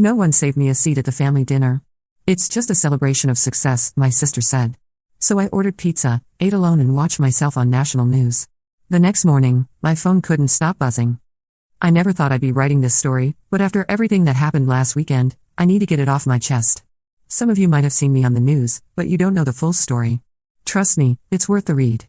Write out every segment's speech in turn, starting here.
No one saved me a seat at the family dinner. It's just a celebration of success, my sister said. So I ordered pizza, ate alone and watched myself on national news. The next morning, my phone couldn't stop buzzing. I never thought I'd be writing this story, but after everything that happened last weekend, I need to get it off my chest. Some of you might have seen me on the news, but you don't know the full story. Trust me, it's worth the read.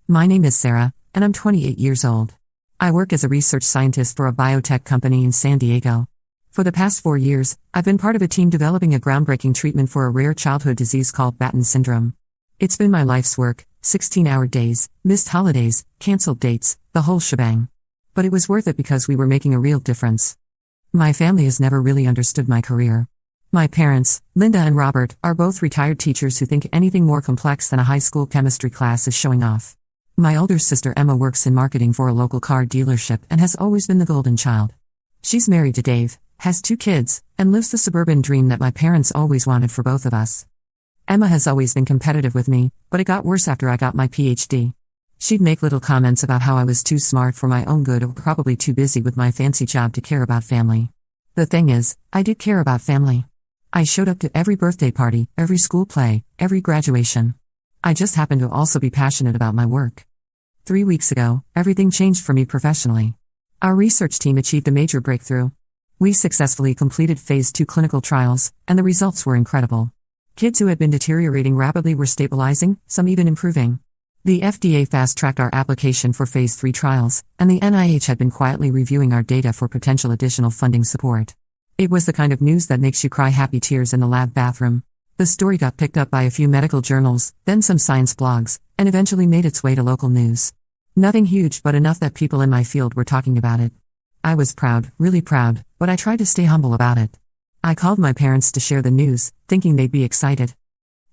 My name is Sarah, and I'm 28 years old. I work as a research scientist for a biotech company in San Diego. For the past 4 years, I've been part of a team developing a groundbreaking treatment for a rare childhood disease called Batten syndrome. It's been my life's work, 16-hour days, missed holidays, canceled dates, the whole shebang. But it was worth it because we were making a real difference. My family has never really understood my career. My parents, Linda and Robert, are both retired teachers who think anything more complex than a high school chemistry class is showing off. My older sister Emma works in marketing for a local car dealership and has always been the golden child. She's married to Dave, has 2 kids, and lives the suburban dream that my parents always wanted for both of us. Emma has always been competitive with me, but it got worse after I got my PhD. She'd make little comments about how I was too smart for my own good or probably too busy with my fancy job to care about family. The thing is, I did care about family. I showed up to every birthday party, every school play, every graduation. I just happened to also be passionate about my work. 3 weeks ago, everything changed for me professionally. Our research team achieved a major breakthrough. We successfully completed phase 2 clinical trials, and the results were incredible. Kids who had been deteriorating rapidly were stabilizing, some even improving. The FDA fast-tracked our application for phase 3 trials, and the NIH had been quietly reviewing our data for potential additional funding support. It was the kind of news that makes you cry happy tears in the lab bathroom. The story got picked up by a few medical journals, then some science blogs, and eventually made its way to local news. Nothing huge, but enough that people in my field were talking about it. I was proud, really proud, but I tried to stay humble about it. I called my parents to share the news, thinking they'd be excited.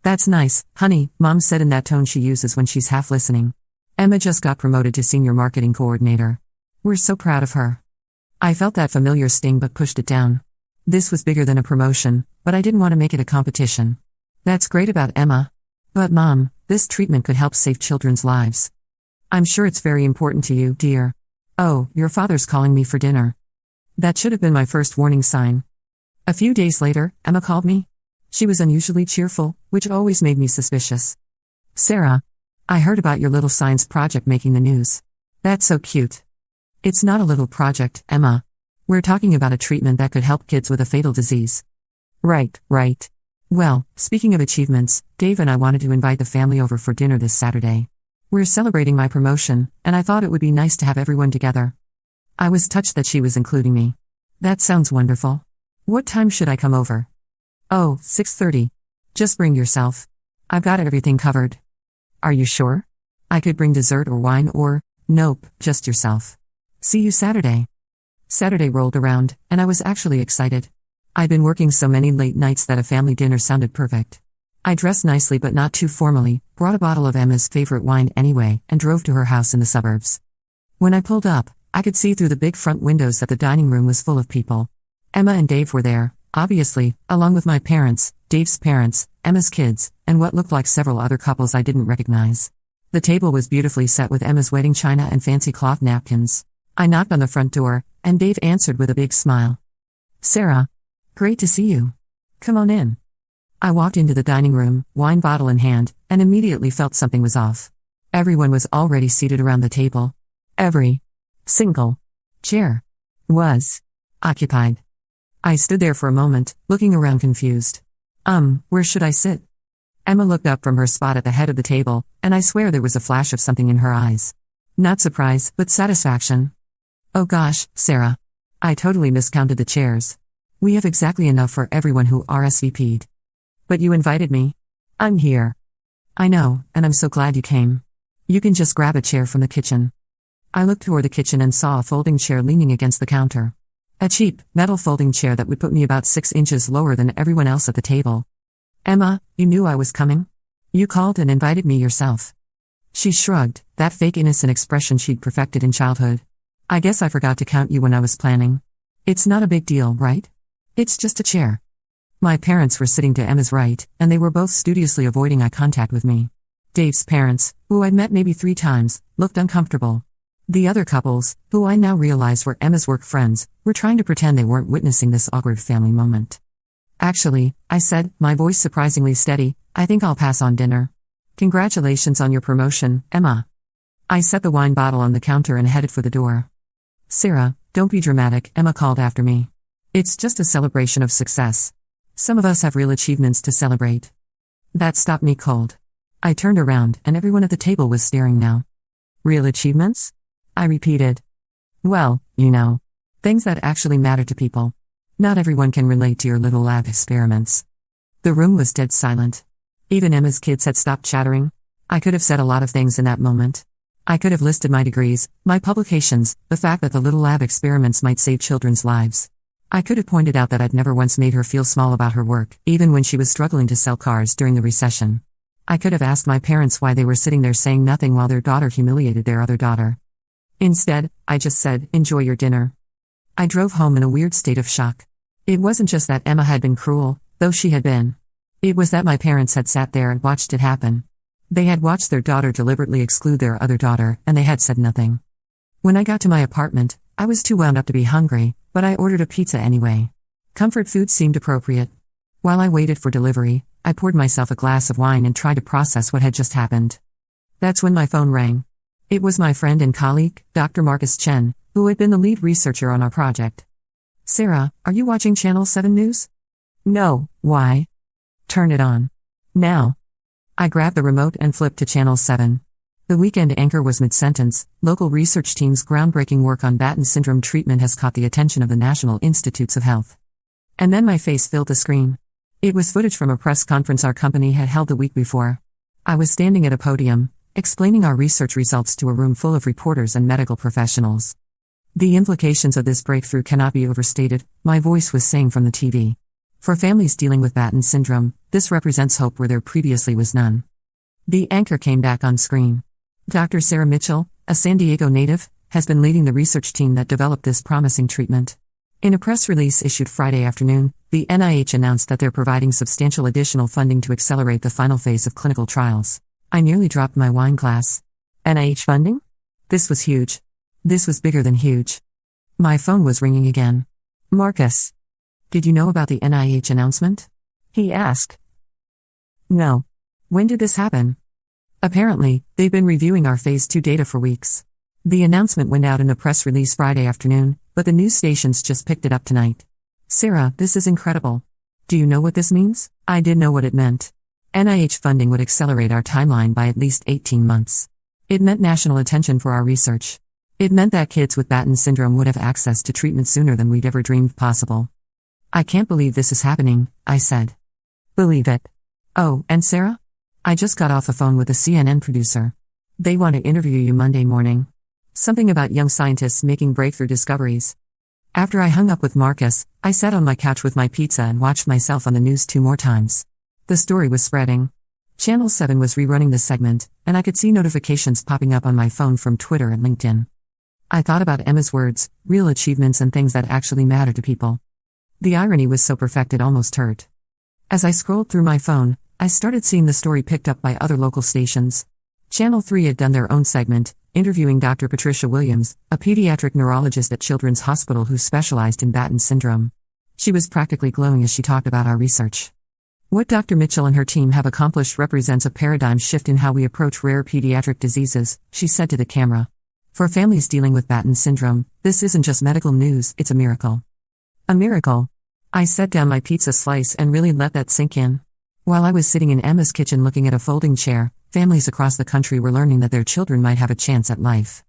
"That's nice, honey," Mom said in that tone she uses when she's half listening. "Emma just got promoted to senior marketing coordinator. We're so proud of her." I felt that familiar sting but pushed it down. This was bigger than a promotion, but I didn't want to make it a competition. "That's great about Emma. But Mom, this treatment could help save children's lives. I'm sure it's very important to you, dear. Oh, your father's calling me for dinner." That should have been my first warning sign. A few days later, Emma called me. She was unusually cheerful, which always made me suspicious. "Sarah, I heard about your little science project making the news. That's so cute." "It's not a little project, Emma. We're talking about a treatment that could help kids with a fatal disease." Right. Well, speaking of achievements, Dave and I wanted to invite the family over for dinner this Saturday. We're celebrating my promotion, and I thought it would be nice to have everyone together. I was touched that she was including me. "That sounds wonderful. What time should I come over?" "Oh, 6:30. Just bring yourself. I've got everything covered." "Are you sure? I could bring dessert or wine or..." "Nope, just yourself. See you Saturday." Saturday rolled around, and I was actually excited. I'd been working so many late nights that a family dinner sounded perfect. I dressed nicely but not too formally, brought a bottle of Emma's favorite wine anyway, and drove to her house in the suburbs. When I pulled up, I could see through the big front windows that the dining room was full of people. Emma and Dave were there, obviously, along with my parents, Dave's parents, Emma's kids, and what looked like several other couples I didn't recognize. The table was beautifully set with Emma's wedding china and fancy cloth napkins. I knocked on the front door, and Dave answered with a big smile. "Sarah. Great to see you. Come on in." I walked into the dining room, wine bottle in hand, and immediately felt something was off. Everyone was already seated around the table. Every single chair was occupied. I stood there for a moment, looking around confused. Where should I sit?" Emma looked up from her spot at the head of the table, and I swear there was a flash of something in her eyes. Not surprise, but satisfaction. "Oh gosh, Sarah. I totally miscounted the chairs. We have exactly enough for everyone who RSVP'd. But you invited me. I'm here." "I know, and I'm so glad you came. You can just grab a chair from the kitchen." I looked toward the kitchen and saw a folding chair leaning against the counter. A cheap, metal folding chair that would put me about 6 inches lower than everyone else at the table. "Emma, you knew I was coming? You called and invited me yourself." She shrugged, that fake innocent expression she'd perfected in childhood. "I guess I forgot to count you when I was planning. It's not a big deal, right? It's just a chair." My parents were sitting to Emma's right, and they were both studiously avoiding eye contact with me. Dave's parents, who I'd met maybe 3 times, looked uncomfortable. The other couples, who I now realize were Emma's work friends, were trying to pretend they weren't witnessing this awkward family moment. Actually, I said, my voice surprisingly steady, I think I'll pass on dinner. Congratulations on your promotion, Emma. I set the wine bottle on the counter and headed for the door. Sarah, don't be dramatic, Emma called after me. It's just a celebration of success. Some of us have real achievements to celebrate. That stopped me cold. I turned around, and everyone at the table was staring now. Real achievements? I repeated. Well, you know. Things that actually matter to people. Not everyone can relate to your little lab experiments. The room was dead silent. Even Emma's kids had stopped chattering. I could have said a lot of things in that moment. I could have listed my degrees, my publications, the fact that the little lab experiments might save children's lives. I could have pointed out that I'd never once made her feel small about her work, even when she was struggling to sell cars during the recession. I could have asked my parents why they were sitting there saying nothing while their daughter humiliated their other daughter. Instead, I just said, enjoy your dinner. I drove home in a weird state of shock. It wasn't just that Emma had been cruel, though she had been. It was that my parents had sat there and watched it happen. They had watched their daughter deliberately exclude their other daughter, and they had said nothing. When I got to my apartment, I was too wound up to be hungry, but I ordered a pizza anyway. Comfort food seemed appropriate. While I waited for delivery, I poured myself a glass of wine and tried to process what had just happened. That's when my phone rang. It was my friend and colleague, Dr. Marcus Chen, who had been the lead researcher on our project. Sarah, are you watching Channel 7 News? No, why? Turn it on. Now. I grabbed the remote and flipped to Channel 7. The weekend anchor was mid-sentence. Local research team's groundbreaking work on Batten syndrome treatment has caught the attention of the National Institutes of Health. And then my face filled the screen. It was footage from a press conference our company had held the week before. I was standing at a podium, explaining our research results to a room full of reporters and medical professionals. The implications of this breakthrough cannot be overstated, my voice was saying from the TV. For families dealing with Batten syndrome, this represents hope where there previously was none. The anchor came back on screen. Dr. Sarah Mitchell, a San Diego native, has been leading the research team that developed this promising treatment. In a press release issued Friday afternoon, the NIH announced that they're providing substantial additional funding to accelerate the final phase of clinical trials. I nearly dropped my wine glass. NIH funding? This was huge. This was bigger than huge. My phone was ringing again. Marcus. Did you know about the NIH announcement? He asked. No. When did this happen? Apparently, they've been reviewing our Phase 2 data for weeks. The announcement went out in a press release Friday afternoon, but the news stations just picked it up tonight. Sarah, this is incredible. Do you know what this means? I did know what it meant. NIH funding would accelerate our timeline by at least 18 months. It meant national attention for our research. It meant that kids with Batten syndrome would have access to treatment sooner than we'd ever dreamed possible. I can't believe this is happening, I said. Believe it. Oh, and Sarah? I just got off the phone with a CNN producer. They want to interview you Monday morning. Something about young scientists making breakthrough discoveries. After I hung up with Marcus, I sat on my couch with my pizza and watched myself on the news 2 more times. The story was spreading. Channel 7 was rerunning the segment, and I could see notifications popping up on my phone from Twitter and LinkedIn. I thought about Emma's words, real achievements and things that actually matter to people. The irony was so perfect it almost hurt. As I scrolled through my phone, I started seeing the story picked up by other local stations. Channel 3 had done their own segment, interviewing Dr. Patricia Williams, a pediatric neurologist at Children's Hospital who specialized in Batten syndrome. She was practically glowing as she talked about our research. What Dr. Mitchell and her team have accomplished represents a paradigm shift in how we approach rare pediatric diseases, she said to the camera. For families dealing with Batten syndrome, this isn't just medical news, it's a miracle. A miracle. I set down my pizza slice and really let that sink in. While I was sitting in Emma's kitchen looking at a folding chair, families across the country were learning that their children might have a chance at life.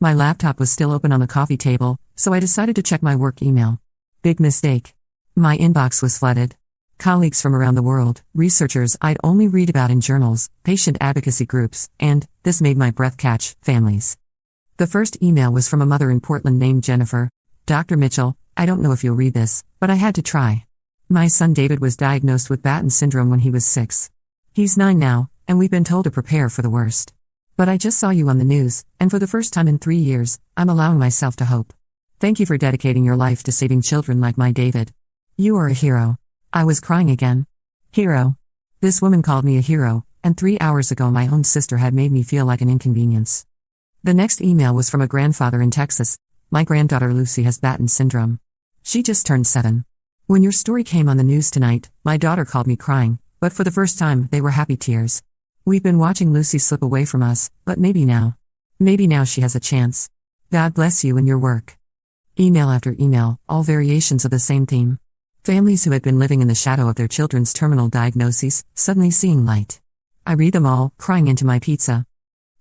My laptop was still open on the coffee table, so I decided to check my work email. Big mistake. My inbox was flooded. Colleagues from around the world, researchers I'd only read about in journals, patient advocacy groups, and, this made my breath catch, families. The first email was from a mother in Portland named Jennifer. Dr. Mitchell, I don't know if you'll read this, but I had to try. My son David was diagnosed with Batten syndrome when he was 6. He's 9 now, and we've been told to prepare for the worst. But I just saw you on the news, and for the first time in 3 years, I'm allowing myself to hope. Thank you for dedicating your life to saving children like my David. You are a hero. I was crying again. Hero. This woman called me a hero, and 3 hours ago my own sister had made me feel like an inconvenience. The next email was from a grandfather in Texas. My granddaughter Lucy has Batten syndrome. She just turned 7. When your story came on the news tonight, my daughter called me crying, but for the first time, they were happy tears. We've been watching Lucy slip away from us, but maybe now she has a chance. God bless you and your work. Email after email, all variations of the same theme. Families who had been living in the shadow of their children's terminal diagnoses, suddenly seeing light. I read them all, crying into my pizza.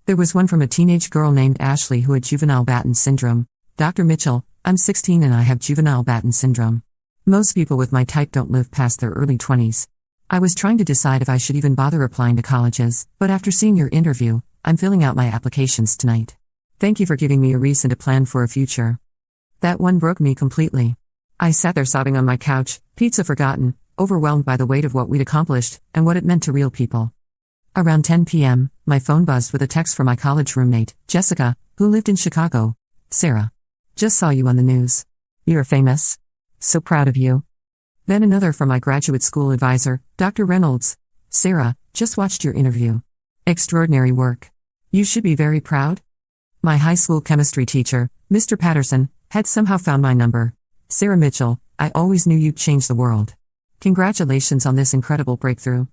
There was one from a teenage girl named Ashley who had juvenile Batten syndrome. Dr. Mitchell, I'm 16 and I have juvenile Batten syndrome. Most people with my type don't live past their early 20s. I was trying to decide if I should even bother applying to colleges, but after seeing your interview, I'm filling out my applications tonight. Thank you for giving me a reason to plan for a future. That one broke me completely. I sat there sobbing on my couch, pizza forgotten, overwhelmed by the weight of what we'd accomplished and what it meant to real people. Around 10 p.m., my phone buzzed with a text from my college roommate, Jessica, who lived in Chicago. Sarah. Just saw you on the news. You're famous. So proud of you. Then another from my graduate school advisor, Dr. Reynolds. Sarah, just watched your interview. Extraordinary work. You should be very proud. My high school chemistry teacher, Mr. Patterson, had somehow found my number. Sarah Mitchell, I always knew you'd change the world. Congratulations on this incredible breakthrough.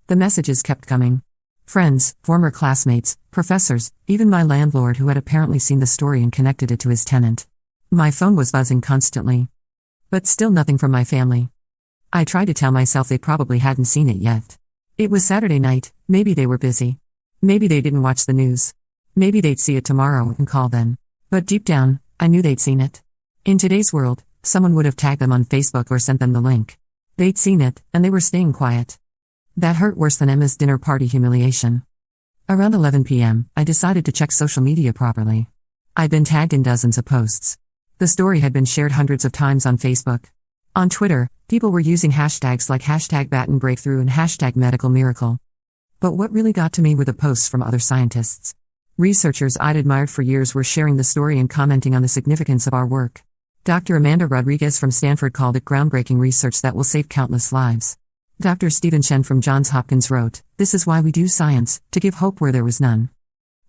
The messages kept coming. Friends, former classmates, professors, even my landlord who had apparently seen the story and connected it to his tenant. My phone was buzzing constantly. But still nothing from my family. I tried to tell myself they probably hadn't seen it yet. It was Saturday night, maybe they were busy. Maybe they didn't watch the news. Maybe they'd see it tomorrow and call then. But deep down, I knew they'd seen it. In today's world, someone would have tagged them on Facebook or sent them the link. They'd seen it, and they were staying quiet. That hurt worse than Emma's dinner party humiliation. Around 11 p.m., I decided to check social media properly. I'd been tagged in dozens of posts. The story had been shared hundreds of times on Facebook. On Twitter, people were using hashtags like #BattenBreakthrough and #MedicalMiracle. But what really got to me were the posts from other scientists. Researchers I'd admired for years were sharing the story and commenting on the significance of our work. Dr. Amanda Rodriguez from Stanford called it groundbreaking research that will save countless lives. Dr. Stephen Chen from Johns Hopkins wrote, "This is why we do science, to give hope where there was none."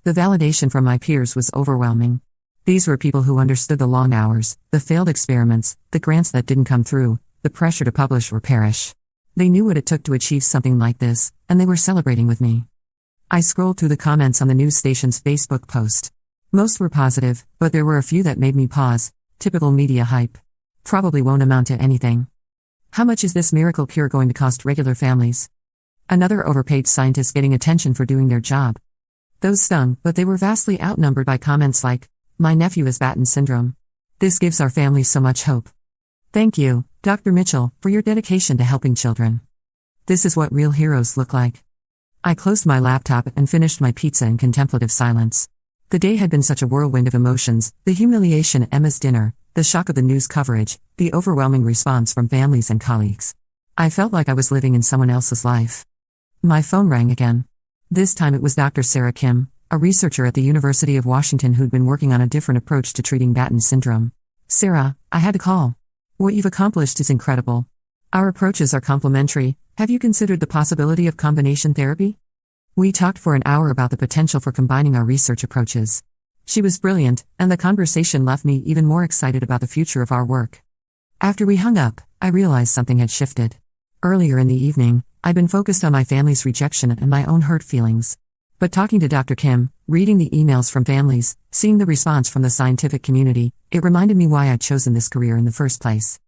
The validation from my peers was overwhelming. These were people who understood the long hours, the failed experiments, the grants that didn't come through, the pressure to publish or perish. They knew what it took to achieve something like this, and they were celebrating with me. I scrolled through the comments on the news station's Facebook post. Most were positive, but there were a few that made me pause. Typical media hype. Probably won't amount to anything. How much is this miracle cure going to cost regular families? Another overpaid scientist getting attention for doing their job. Those stung, but they were vastly outnumbered by comments like, "My nephew has Batten syndrome. This gives our family so much hope. Thank you, Dr. Mitchell, for your dedication to helping children. This is what real heroes look like." I closed my laptop and finished my pizza in contemplative silence. The day had been such a whirlwind of emotions, the humiliation at Emma's dinner, the shock of the news coverage, the overwhelming response from families and colleagues. I felt like I was living in someone else's life. My phone rang again. This time it was Dr. Sarah Kim, a researcher at the University of Washington who'd been working on a different approach to treating Batten syndrome. "Sarah, I had to call. What you've accomplished is incredible. Our approaches are complementary. Have you considered the possibility of combination therapy?" We talked for an hour about the potential for combining our research approaches. She was brilliant, and the conversation left me even more excited about the future of our work. After we hung up, I realized something had shifted. Earlier in the evening, I'd been focused on my family's rejection and my own hurt feelings. But talking to Dr. Kim, reading the emails from families, seeing the response from the scientific community, it reminded me why I'd chosen this career in the first place.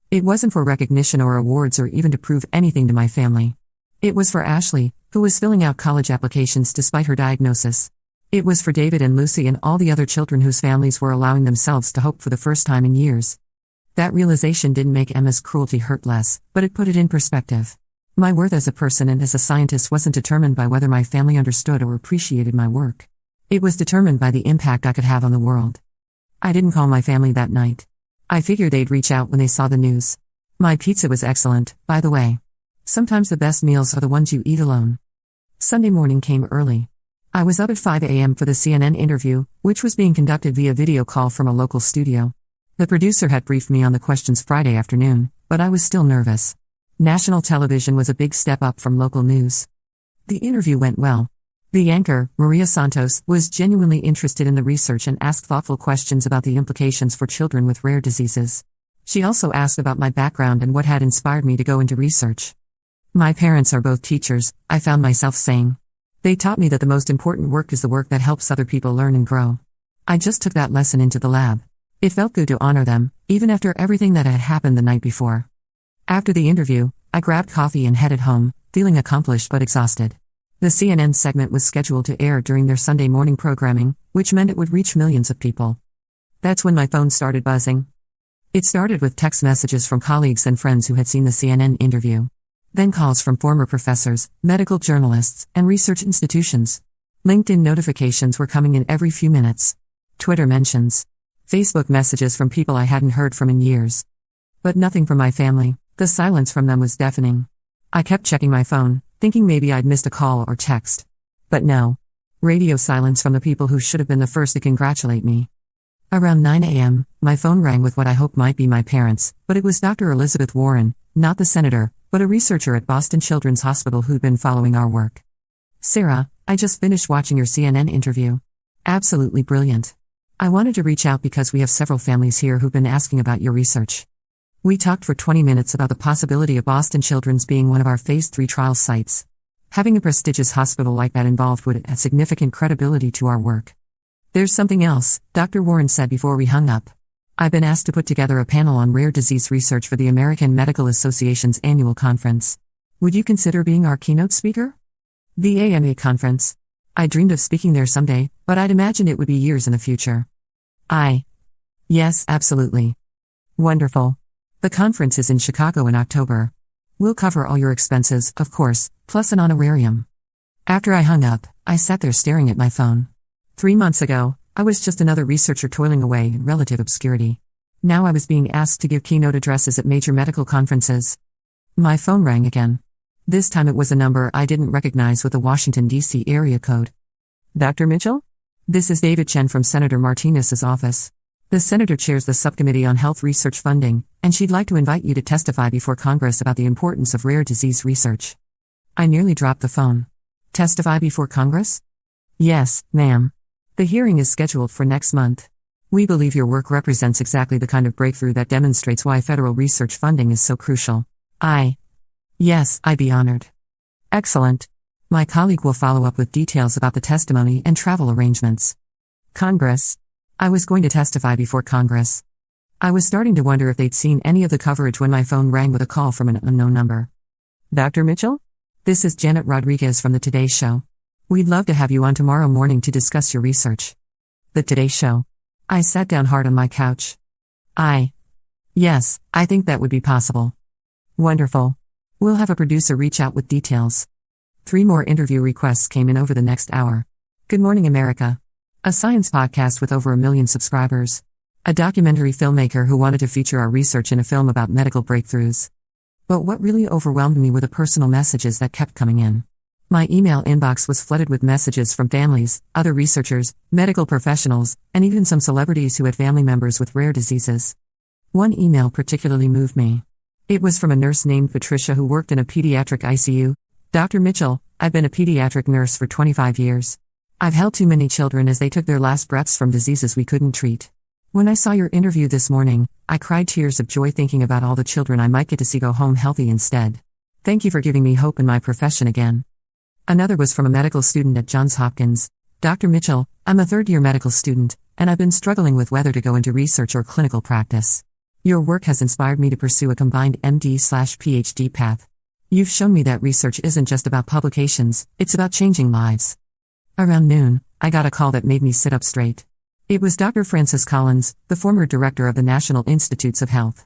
It wasn't for recognition or awards or even to prove anything to my family. It was for Ashley, who was filling out college applications despite her diagnosis. It was for David and Lucy and all the other children whose families were allowing themselves to hope for the first time in years. That realization didn't make Emma's cruelty hurt less, but it put it in perspective. My worth as a person and as a scientist wasn't determined by whether my family understood or appreciated my work. It was determined by the impact I could have on the world. I didn't call my family that night. I figured they'd reach out when they saw the news. My pizza was excellent, by the way. Sometimes the best meals are the ones you eat alone. Sunday morning came early. I was up at 5 a.m. for the CNN interview, which was being conducted via video call from a local studio. The producer had briefed me on the questions Friday afternoon, but I was still nervous. National television was a big step up from local news. The interview went well. The anchor, Maria Santos, was genuinely interested in the research and asked thoughtful questions about the implications for children with rare diseases. She also asked about my background and what had inspired me to go into research. My parents are both teachers, I found myself saying. They taught me that the most important work is the work that helps other people learn and grow. I just took that lesson into the lab. It felt good to honor them, even after everything that had happened the night before. After the interview, I grabbed coffee and headed home, feeling accomplished but exhausted. The CNN segment was scheduled to air during their Sunday morning programming, which meant it would reach millions of people. That's when my phone started buzzing. It started with text messages from colleagues and friends who had seen the CNN interview. Then calls from former professors, medical journalists, and research institutions. LinkedIn notifications were coming in every few minutes. Twitter mentions. Facebook messages from people I hadn't heard from in years. But nothing from my family. The silence from them was deafening. I kept checking my phone, thinking maybe I'd missed a call or text. But no. Radio silence from the people who should have been the first to congratulate me. Around 9 a.m., my phone rang with what I hoped might be my parents, but it was Dr. Elizabeth Warren, not the senator, but a researcher at Boston Children's Hospital who'd been following our work. "Sarah, I just finished watching your CNN interview. Absolutely brilliant. I wanted to reach out because we have several families here who've been asking about your research." We talked for 20 minutes about the possibility of Boston Children's being one of our Phase 3 trial sites. Having a prestigious hospital like that involved would add significant credibility to our work. "There's something else," Dr. Warren said before we hung up. "I've been asked to put together a panel on rare disease research for the American Medical Association's annual conference. Would you consider being our keynote speaker?" The AMA conference. I dreamed of speaking there someday, but I'd imagined it would be years in the future. Yes, absolutely. Wonderful. The conference is in Chicago in October. We'll cover all your expenses, of course, plus an honorarium. After I hung up, I sat there staring at my phone. 3 months ago, I was just another researcher toiling away in relative obscurity. Now I was being asked to give keynote addresses at major medical conferences. My phone rang again. This time it was a number I didn't recognize with a Washington, D.C. area code. "Dr. Mitchell? This is David Chen from Senator Martinez's office. The senator chairs the Subcommittee on Health Research Funding, and she'd like to invite you to testify before Congress about the importance of rare disease research." I nearly dropped the phone. "Testify before Congress?" "Yes, ma'am. The hearing is scheduled for next month. We believe your work represents exactly the kind of breakthrough that demonstrates why federal research funding is so crucial." Yes, I'd be honored." "Excellent. My colleague will follow up with details about the testimony and travel arrangements." Congress. I was going to testify before Congress. I was starting to wonder if they'd seen any of the coverage when my phone rang with a call from an unknown number. "Dr. Mitchell? This is Janet Rodriguez from the Today Show. We'd love to have you on tomorrow morning to discuss your research." The Today Show. I sat down hard on my couch. Yes, I think that would be possible." "Wonderful. We'll have a producer reach out with details." 3 more interview requests came in over the next hour. Good Morning America. A science podcast with over 1 million subscribers. A documentary filmmaker who wanted to feature our research in a film about medical breakthroughs. But what really overwhelmed me were the personal messages that kept coming in. My email inbox was flooded with messages from families, other researchers, medical professionals, and even some celebrities who had family members with rare diseases. One email particularly moved me. It was from a nurse named Patricia who worked in a pediatric ICU. "Dr. Mitchell, I've been a pediatric nurse for 25 years. I've held too many children as they took their last breaths from diseases we couldn't treat. When I saw your interview this morning, I cried tears of joy thinking about all the children I might get to see go home healthy instead. Thank you for giving me hope in my profession again." Another was from a medical student at Johns Hopkins. "Dr. Mitchell, I'm a third-year medical student, and I've been struggling with whether to go into research or clinical practice. Your work has inspired me to pursue a combined MD/PhD path. You've shown me that research isn't just about publications, it's about changing lives." Around noon, I got a call that made me sit up straight. It was Dr. Francis Collins, the former director of the National Institutes of Health.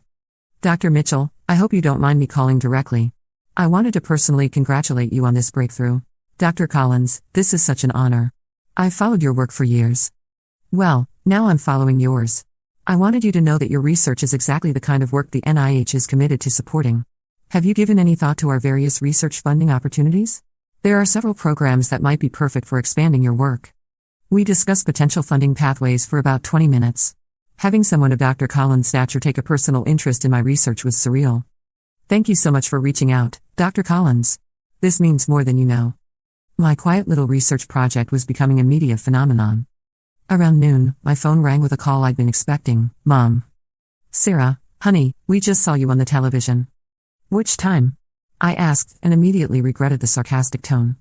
"Dr. Mitchell, I hope you don't mind me calling directly. I wanted to personally congratulate you on this breakthrough. Dr. Collins, this is such an honor. I've followed your work for years. Well, now I'm following yours. I wanted you to know that your research is exactly the kind of work the NIH is committed to supporting. Have you given any thought to our various research funding opportunities? There are several programs that might be perfect for expanding your work." We discussed potential funding pathways for about 20 minutes. Having someone of Dr. Collins' stature take a personal interest in my research was surreal. "Thank you so much for reaching out, Dr. Collins. This means more than you know." My quiet little research project was becoming a media phenomenon. Around noon, my phone rang with a call I'd been expecting. Mom. Sarah, honey, we just saw you on the television. Which time? I asked, and immediately regretted the sarcastic tone.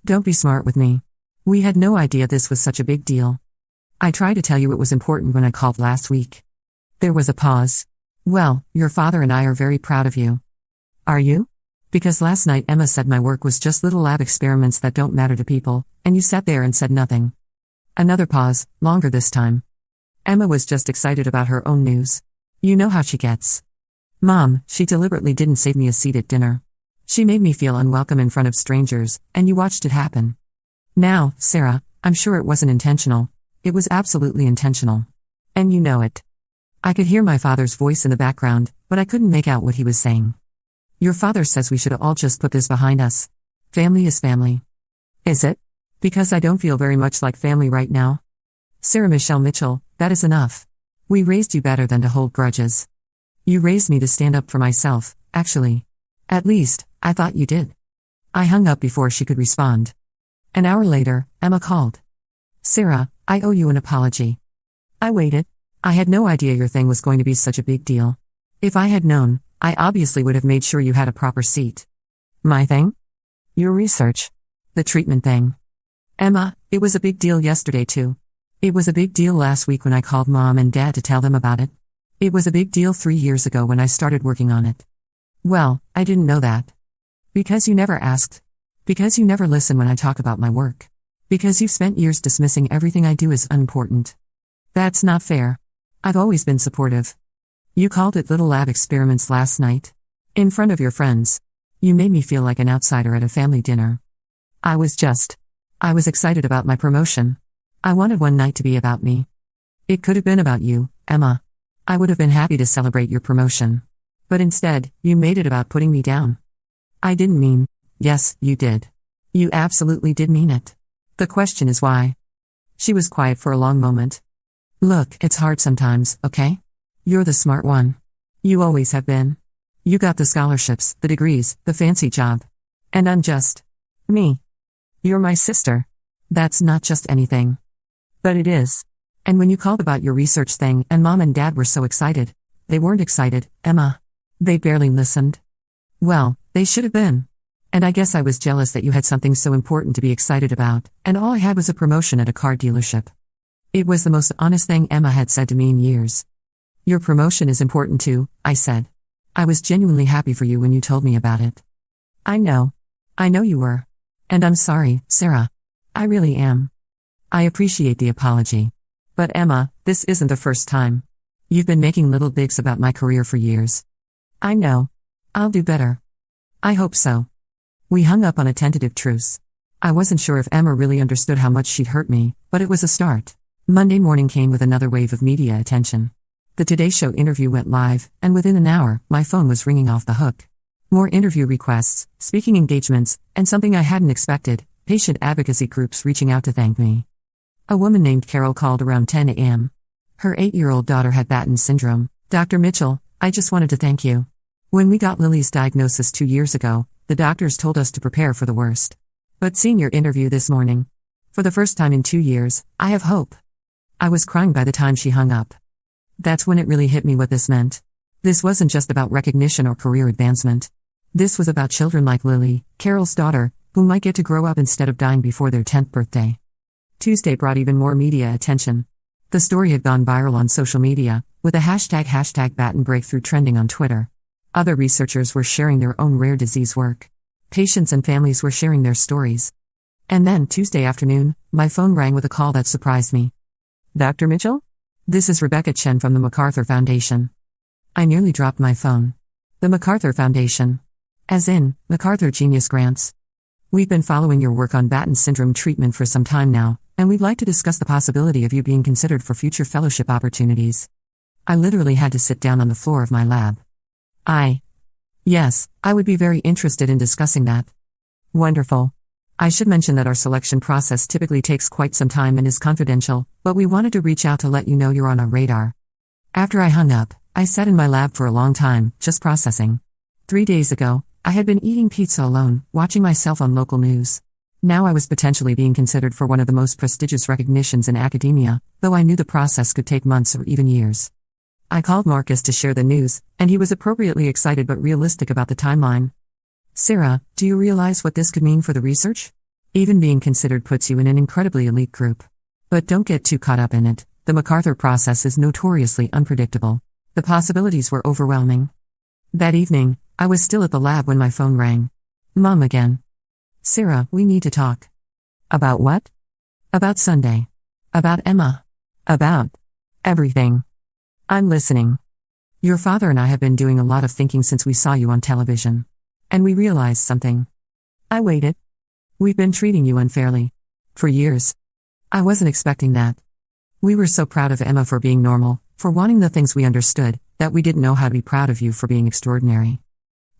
Don't be smart with me. We had no idea this was such a big deal. I tried to tell you it was important when I called last week. There was a pause. Well, your father and I are very proud of you. Are you? Because last night Emma said my work was just little lab experiments that don't matter to people, and you sat there and said nothing. Another pause, longer this time. Emma was just excited about her own news. You know how she gets. Mom, she deliberately didn't save me a seat at dinner. She made me feel unwelcome in front of strangers, and you watched it happen. Now, Sarah, I'm sure it wasn't intentional. It was absolutely intentional. And you know it. I could hear my father's voice in the background, but I couldn't make out what he was saying. Your father says we should all just put this behind us. Family is family. Is it? Because I don't feel very much like family right now. Sarah Michelle Mitchell, that is enough. We raised you better than to hold grudges. You raised me to stand up for myself, actually. At least, I thought you did. I hung up before she could respond. An hour later, Emma called. Sarah, I owe you an apology. I waited. I had no idea your thing was going to be such a big deal. If I had known, I obviously would have made sure you had a proper seat. My thing? Your research. The treatment thing. Emma, it was a big deal yesterday too. It was a big deal last week when I called Mom and Dad to tell them about it. It was a big deal 3 years ago when I started working on it. Well, I didn't know that. Because you never asked. Because you never listen when I talk about my work. Because you've spent years dismissing everything I do as unimportant. That's not fair. I've always been supportive. You called it little lab experiments last night. In front of your friends. You made me feel like an outsider at a family dinner. I was excited about my promotion. I wanted one night to be about me. It could have been about you, Emma. I would have been happy to celebrate your promotion. But instead, you made it about putting me down. I didn't mean. Yes, you did. You absolutely did mean it. The question is why. She was quiet for a long moment. Look, it's hard sometimes, okay? You're the smart one. You always have been. You got the scholarships, the degrees, the fancy job. And I'm just me. You're my sister. That's not just anything. But it is. And when you called about your research thing and Mom and Dad were so excited, they weren't excited, Emma. They barely listened. Well, they should have been. And I guess I was jealous that you had something so important to be excited about, and all I had was a promotion at a car dealership. It was the most honest thing Emma had said to me in years. Your promotion is important too, I said. I was genuinely happy for you when you told me about it. I know. I know you were. And I'm sorry, Sarah. I really am. I appreciate the apology. But Emma, this isn't the first time. You've been making little digs about my career for years. I know. I'll do better. I hope so. We hung up on a tentative truce. I wasn't sure if Emma really understood how much she'd hurt me, but it was a start. Monday morning came with another wave of media attention. The Today Show interview went live, and within an hour, my phone was ringing off the hook. More interview requests, speaking engagements, and something I hadn't expected, patient advocacy groups reaching out to thank me. A woman named Carol called around 10 a.m. Her 8-year-old daughter had Batten syndrome. Dr. Mitchell, I just wanted to thank you. When we got Lily's diagnosis 2 years ago, the doctors told us to prepare for the worst. But seeing your interview this morning, for the first time in 2 years, I have hope. I was crying by the time she hung up. That's when it really hit me what this meant. This wasn't just about recognition or career advancement. This was about children like Lily, Carol's daughter, who might get to grow up instead of dying before their 10th birthday. Tuesday brought even more media attention. The story had gone viral on social media, with the hashtag Batten breakthrough trending on Twitter. Other researchers were sharing their own rare disease work. Patients and families were sharing their stories. And then, Tuesday afternoon, my phone rang with a call that surprised me. Dr. Mitchell? This is Rebecca Chen from the MacArthur Foundation. I nearly dropped my phone. The MacArthur Foundation. As in, MacArthur Genius Grants. We've been following your work on Batten syndrome treatment for some time now, and we'd like to discuss the possibility of you being considered for future fellowship opportunities. I literally had to sit down on the floor of my lab. Yes, I would be very interested in discussing that. Wonderful. I should mention that our selection process typically takes quite some time and is confidential, but we wanted to reach out to let you know you're on our radar. After I hung up, I sat in my lab for a long time, just processing. 3 days ago, I had been eating pizza alone, watching myself on local news. Now I was potentially being considered for one of the most prestigious recognitions in academia, though I knew the process could take months or even years. I called Marcus to share the news, and he was appropriately excited but realistic about the timeline. Sarah, do you realize what this could mean for the research? Even being considered puts you in an incredibly elite group. But don't get too caught up in it. The MacArthur process is notoriously unpredictable. The possibilities were overwhelming. That evening, I was still at the lab when my phone rang. Mom again. Sarah, we need to talk. About what? About Sunday. About Emma. About everything. I'm listening. Your father and I have been doing a lot of thinking since we saw you on television. And we realized something. I waited. We've been treating you unfairly. For years. I wasn't expecting that. We were so proud of Emma for being normal, for wanting the things we understood, that we didn't know how to be proud of you for being extraordinary.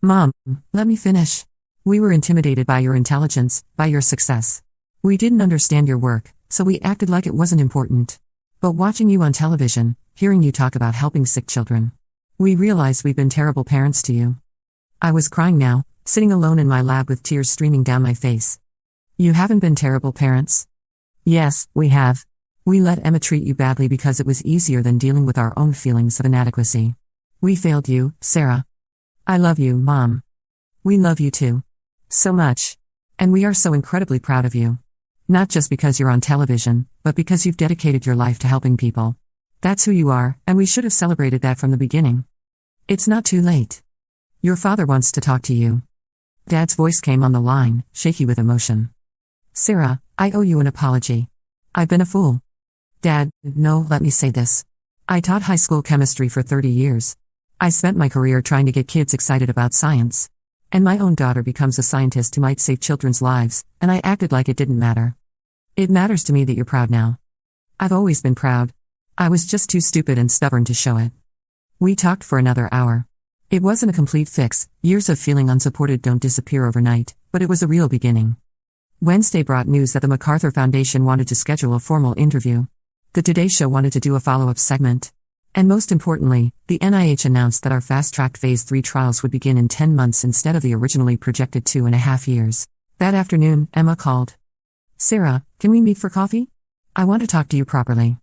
Mom, let me finish. We were intimidated by your intelligence, by your success. We didn't understand your work, so we acted like it wasn't important. But watching you on television, hearing you talk about helping sick children, we realized we've been terrible parents to you. I was crying now, sitting alone in my lab with tears streaming down my face. You haven't been terrible parents. Yes, we have. We let Emma treat you badly because it was easier than dealing with our own feelings of inadequacy. We failed you, Sarah. I love you, Mom. We love you too. So much. And we are so incredibly proud of you. Not just because you're on television, but because you've dedicated your life to helping people. That's who you are, and we should have celebrated that from the beginning. It's not too late. Your father wants to talk to you. Dad's voice came on the line, shaky with emotion. Sarah, I owe you an apology. I've been a fool. Dad, no, let me say this. I taught high school chemistry for 30 years. I spent my career trying to get kids excited about science. And my own daughter becomes a scientist who might save children's lives, and I acted like it didn't matter. It matters to me that you're proud now. I've always been proud. I was just too stupid and stubborn to show it. We talked for another hour. It wasn't a complete fix, years of feeling unsupported don't disappear overnight, but it was a real beginning. Wednesday brought news that the MacArthur Foundation wanted to schedule a formal interview. The Today Show wanted to do a follow-up segment. And most importantly, the NIH announced that our fast-tracked Phase 3 trials would begin in 10 months instead of the originally projected 2.5 years. That afternoon, Emma called. Sarah, can we meet for coffee? I want to talk to you properly.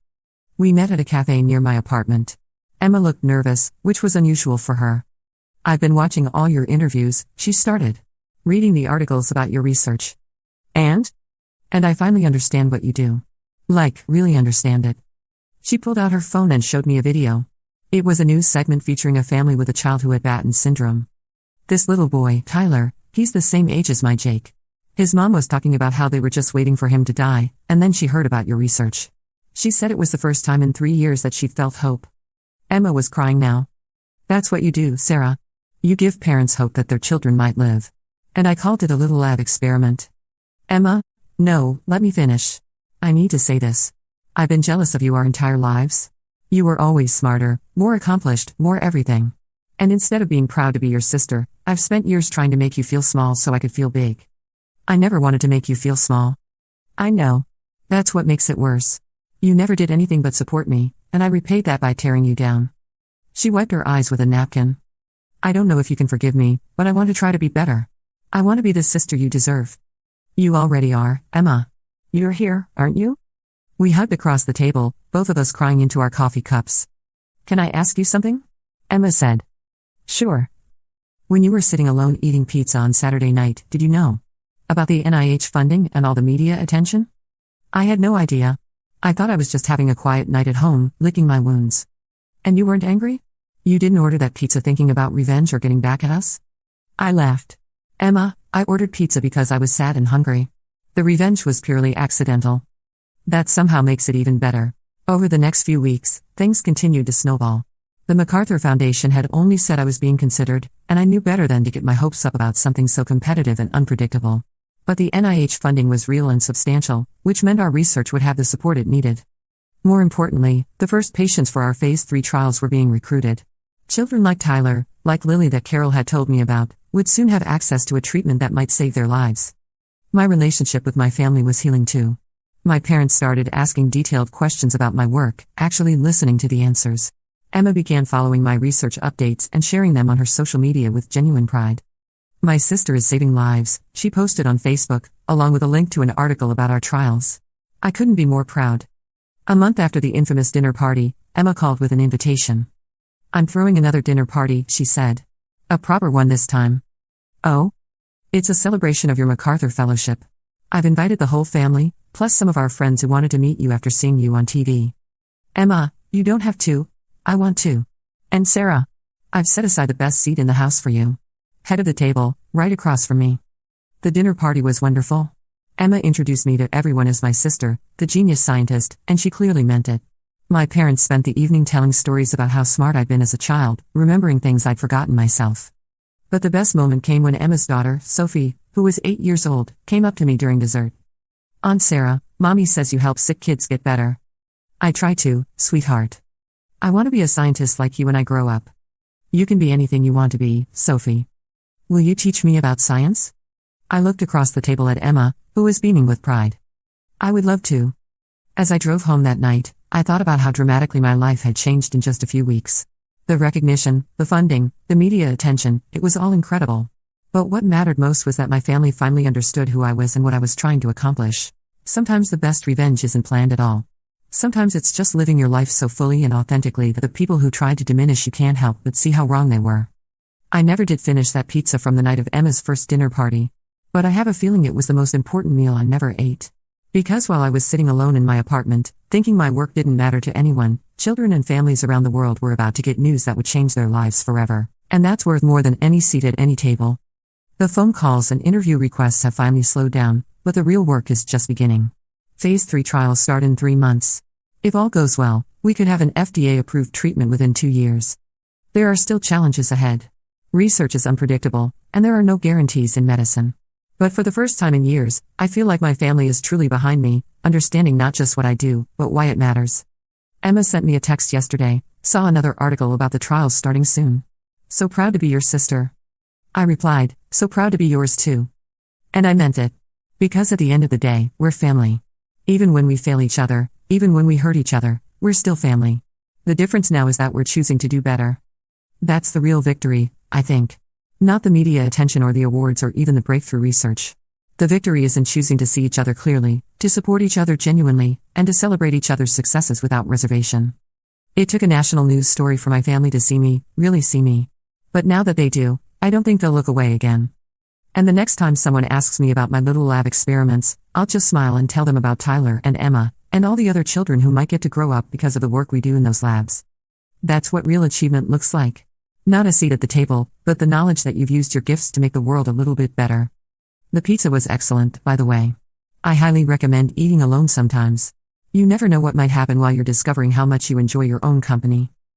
We met at a cafe near my apartment. Emma looked nervous, which was unusual for her. I've been watching all your interviews, she started. Reading the articles about your research. And I finally understand what you do. Like, really understand it. She pulled out her phone and showed me a video. It was a news segment featuring a family with a child who had Batten syndrome. This little boy, Tyler, he's the same age as my Jake. His mom was talking about how they were just waiting for him to die, and then she heard about your research. She said it was the first time in 3 years that she'd felt hope. Emma was crying now. That's what you do, Sarah. You give parents hope that their children might live. And I called it a little lab experiment. Emma, no, let me finish. I need to say this. I've been jealous of you our entire lives. You were always smarter, more accomplished, more everything. And instead of being proud to be your sister, I've spent years trying to make you feel small so I could feel big. I never wanted to make you feel small. I know. That's what makes it worse. You never did anything but support me, and I repaid that by tearing you down. She wiped her eyes with a napkin. I don't know if you can forgive me, but I want to try to be better. I want to be the sister you deserve. You already are, Emma. You're here, aren't you? We hugged across the table, both of us crying into our coffee cups. Can I ask you something? Emma said. Sure. When you were sitting alone eating pizza on Saturday night, did you know about the NIH funding and all the media attention? I had no idea. I thought I was just having a quiet night at home, licking my wounds. And you weren't angry? You didn't order that pizza thinking about revenge or getting back at us? I laughed. Emma, I ordered pizza because I was sad and hungry. The revenge was purely accidental. That somehow makes it even better. Over the next few weeks, things continued to snowball. The MacArthur Foundation had only said I was being considered, and I knew better than to get my hopes up about something so competitive and unpredictable. But the NIH funding was real and substantial, which meant our research would have the support it needed. More importantly, the first patients for our Phase 3 trials were being recruited. Children like Tyler, like Lily that Carol had told me about, would soon have access to a treatment that might save their lives. My relationship with my family was healing too. My parents started asking detailed questions about my work, actually listening to the answers. Emma began following my research updates and sharing them on her social media with genuine pride. My sister is saving lives, she posted on Facebook, along with a link to an article about our trials. I couldn't be more proud. A month after the infamous dinner party, Emma called with an invitation. I'm throwing another dinner party, she said. A proper one this time. Oh? It's a celebration of your MacArthur Fellowship. I've invited the whole family, plus some of our friends who wanted to meet you after seeing you on TV. Emma, you don't have to. I want to. And Sarah, I've set aside the best seat in the house for you. Head of the table, right across from me. The dinner party was wonderful. Emma introduced me to everyone as my sister, the genius scientist, and she clearly meant it. My parents spent the evening telling stories about how smart I'd been as a child, remembering things I'd forgotten myself. But the best moment came when Emma's daughter, Sophie, who was 8 years old, came up to me during dessert. Aunt Sarah, Mommy says you help sick kids get better. I try to, sweetheart. I want to be a scientist like you when I grow up. You can be anything you want to be, Sophie. Will you teach me about science? I looked across the table at Emma, who was beaming with pride. I would love to. As I drove home that night, I thought about how dramatically my life had changed in just a few weeks. The recognition, the funding, the media attention, it was all incredible. But what mattered most was that my family finally understood who I was and what I was trying to accomplish. Sometimes the best revenge isn't planned at all. Sometimes it's just living your life so fully and authentically that the people who tried to diminish you can't help but see how wrong they were. I never did finish that pizza from the night of Emma's first dinner party. But I have a feeling it was the most important meal I never ate. Because while I was sitting alone in my apartment, thinking my work didn't matter to anyone, children and families around the world were about to get news that would change their lives forever. And that's worth more than any seat at any table. The phone calls and interview requests have finally slowed down, but the real work is just beginning. Phase 3 trials start in 3 months. If all goes well, we could have an FDA-approved treatment within 2 years. There are still challenges ahead. Research is unpredictable, and there are no guarantees in medicine. But for the first time in years, I feel like my family is truly behind me, understanding not just what I do, but why it matters. Emma sent me a text yesterday, saw another article about the trials starting soon. So proud to be your sister. I replied, so proud to be yours too. And I meant it. Because at the end of the day, we're family. Even when we fail each other, even when we hurt each other, we're still family. The difference now is that we're choosing to do better. That's the real victory, I think. Not the media attention or the awards or even the breakthrough research. The victory is in choosing to see each other clearly, to support each other genuinely, and to celebrate each other's successes without reservation. It took a national news story for my family to see me, really see me. But now that they do, I don't think they'll look away again. And the next time someone asks me about my little lab experiments, I'll just smile and tell them about Tyler and Emma, and all the other children who might get to grow up because of the work we do in those labs. That's what real achievement looks like. Not a seat at the table, but the knowledge that you've used your gifts to make the world a little bit better. The pizza was excellent, by the way. I highly recommend eating alone sometimes. You never know what might happen while you're discovering how much you enjoy your own company.